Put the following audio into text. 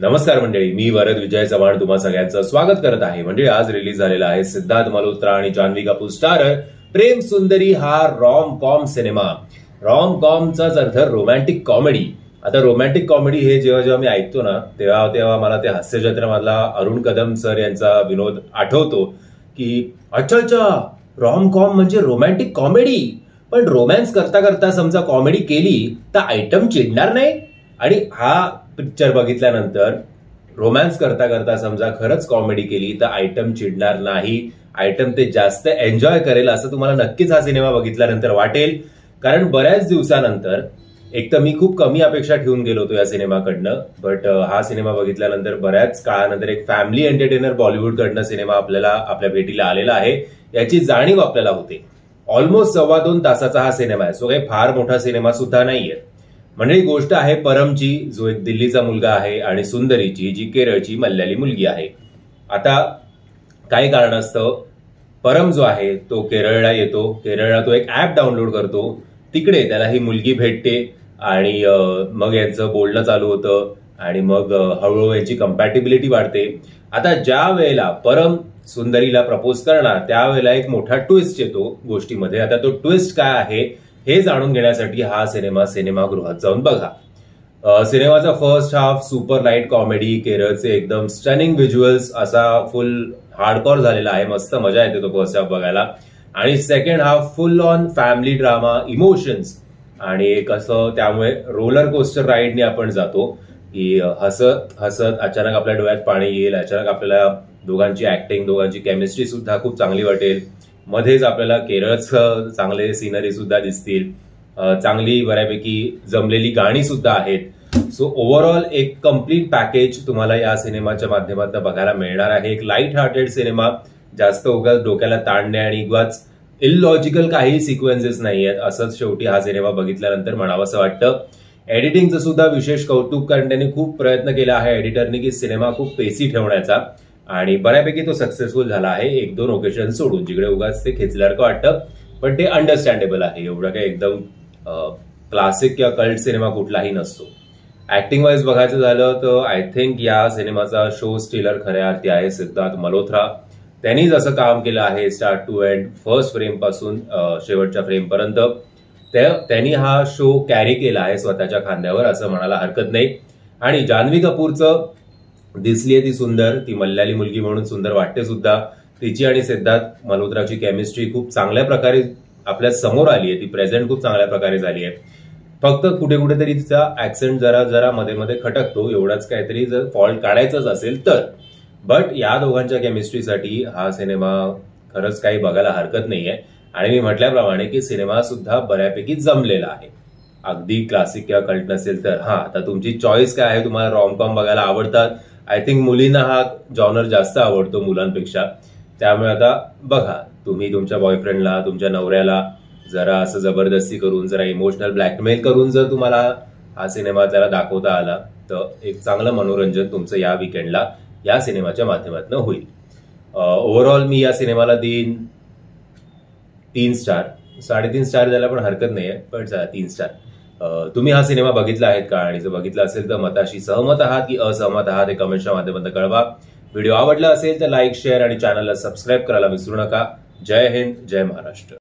नमस्कार मंडळी, मी वरद विजय चव्हाण तुम्हा सगळ्यांचं स्वागत करत आहे. म्हणजे आज रिलीज झालेला आहे सिद्धार्थ मल्होत्रा आणि जान्हवी कपूर स्टारर प्रेम सुंदरी हा रॉम कॉम सिनेमा. रॉम कॉमचाच अर्थ रोमॅन्टिक कॉमेडी. आता रोमॅन्टिक कॉमेडी हे जेव्हा मी ऐकतो ना तेव्हा मला ते हास्यजत्रेमधला अरुण कदम सर यांचा विनोद आठवतो की अच्छा रॉम कॉम म्हणजे रोमॅन्टिक कॉमेडी. पण रोमॅन्स करता करता समजा कॉमेडी केली तर आयटम चिडणार नाही. आणि हा पिक्चर बघितल्यानंतर रोमॅन्स करता करता समजा खरंच कॉमेडी केली तर आयटम चिडणार नाही, आयटम ते जास्त एन्जॉय करेल असं तुम्हाला नक्कीच हा सिनेमा बघितल्यानंतर वाटेल. कारण बऱ्याच दिवसानंतर एक तर मी खूप कमी अपेक्षा ठेवून गेलो होतो या सिनेमाकडनं, बट हा सिनेमा बघितल्यानंतर बऱ्याच काळानंतर एक फॅमिली एंटरटेनर बॉलिवूडकडनं सिनेमा आपल्या भेटीला आलेला आहे याची जाणीव आपल्याला होते. ऑलमोस्ट 2.25 तासाचा हा सिनेमा आहे, सो काही फार मोठा सिनेमा सुद्धा नाहीये. म्हणजे ही गोष्ट आहे परमची, जो एक दिल्लीचा मुलगा आहे, आणि सुंदरीची जी केरळची मल्याळी मुलगी आहे. आता काही कारणास्तव परम जो आहे तो केरळला येतो. केरळला तो एक ऍप डाउनलोड करतो. तिकडे त्याला ही मुलगी भेटते आणि मग यांचं बोलणं चालू होतं आणि मग हळूहळू यांची कम्पॅटिबिलिटी वाढते. आता ज्या वेळेला परम सुंदरीला प्रपोज करणार त्यावेळेला एक मोठा ट्विस्ट येतो गोष्टीमध्ये. आता तो ट्विस्ट काय आहे हे जाणून घेण्यासाठी हा सिनेमा सिनेमागृहात जाऊन बघा. सिनेमाचा first half super light comedy, केरळचे एकदम स्टनिंग व्हिज्युअल्स असा फुल हार्डकोर झालेला आहे. मस्त मजा येते तो फर्स्ट हाफ बघायला. आणि second half full on family drama, emotions आणि एक असं त्यामुळे रोलर कोस्टर राईडने आपण जातो की हसत हसत अचानक आपल्या डोळ्यात पाणी येईल, अचानक आपल्याला दोघांची ऍक्टिंग, दोघांची केमिस्ट्री सुद्धा खूप चांगली वाटेल. मध्येच आपल्याला केरळचं चांगले सिनरी सुद्धा दिसतील, चांगली बऱ्यापैकी जमलेली गाणी सुद्धा आहेत. सो ओव्हरऑल एक कम्प्लीट पॅकेज तुम्हाला या सिनेमाच्या माध्यमातून बघायला मिळणार आहे. एक लाईट हार्टेड सिनेमा, जास्त उगाच डोक्याला ताणणे आणि उगाच इलॉजिकल काही सिक्वेन्सेस नाही आहेत असंच शेवटी हा सिनेमा बघितल्यानंतर म्हणावंसं वाटतं. एडिटिंगचं सुद्धा विशेष कौतुक, कारण त्यांनी खूप प्रयत्न केला आहे एडिटरने की सिनेमा खूप पेसी ठेवण्याचा, आणि बऱ्यापैकी तो सक्सेसफुल झाला आहे. 1-2 ओकेशन सोडून जिकडे उगाच ते खेचल्यासारखं वाटतं, पण ते अंडरस्टँडेबल आहे. एवढं काही एकदम क्लासिक किंवा कल्ट सिनेमा कुठलाही नसतो. ऍक्टिंग वाईज बघायचं झालं तर आय थिंक या सिनेमाचा शो स्टीलर खऱ्या अर्थी आहे सिद्धार्थ मल्होत्रा. त्यांनीच असं काम केलं आहे start to end, first frame पासून शेवटच्या फ्रेम पर्यंत. त्यांनी हा शो कॅरी केला आहे स्वतःच्या खांद्यावर असं म्हणायला हरकत नाही. आणि जान्हवी कपूरचं दिसलीये ती सुंदर, ती मल्याळी मुलगी म्हणून सुंदर वाटते सुद्धा. तिची आणि सिद्धार्थ मल्होत्राची केमिस्ट्री खूप चांगल्या प्रकारे आपल्या समोर आली आहे, ती प्रेझेंट खूप चांगल्या प्रकारे झाली आहे. फक्त कुठेतरी तिचा ऍक्सेंट जरा मध्ये मध्ये खटकतो, एवढाच काहीतरी जर फॉल्ट काढायचंच असेल तर. बट या दोघांच्या केमिस्ट्रीसाठी हा सिनेमा खरंच काही बघायला हरकत नाहीये. आणि मी म्हटल्याप्रमाणे की सिनेमा सुद्धा बऱ्यापैकी जमलेला आहे. अगदी क्लासिक किंवा कल्ट नसेल तर हा, आता तुमची चॉईस काय आहे. तुम्हाला रॉमकॉम बघायला आवडतात, आय थिंक मुलींना हा जॉनर जास्त आवडतो मुलांपेक्षा. त्यामुळे आता बघा, तुम्ही तुमच्या बॉयफ्रेंडला, तुमच्या नवऱ्याला जरा असं जबरदस्ती करून, जरा इमोशनल ब्लॅकमेल करून जर तुम्हाला हा सिनेमा त्याला दाखवता आला तर एक चांगलं मनोरंजन तुमचं या विकेंडला या सिनेमाच्या माध्यमातून होईल. ओव्हरऑल मी या सिनेमाला देईन 3 स्टार. 3.5 स्टार द्यायला पण हरकत नाहीये, पण 3 स्टार. तुम्ही हा सिनेमा बघितला आहेत का, आणि जर बघितला असेल तर मताशी सहमत आहात की असहमत आहात हे कमेंटच्या माध्यमातून कळवा. व्हिडिओ आवडला असेल तर लाईक, शेअर आणि चॅनलला सबस्क्राईब करायला विसरू नका. जय हिंद, जय महाराष्ट्र.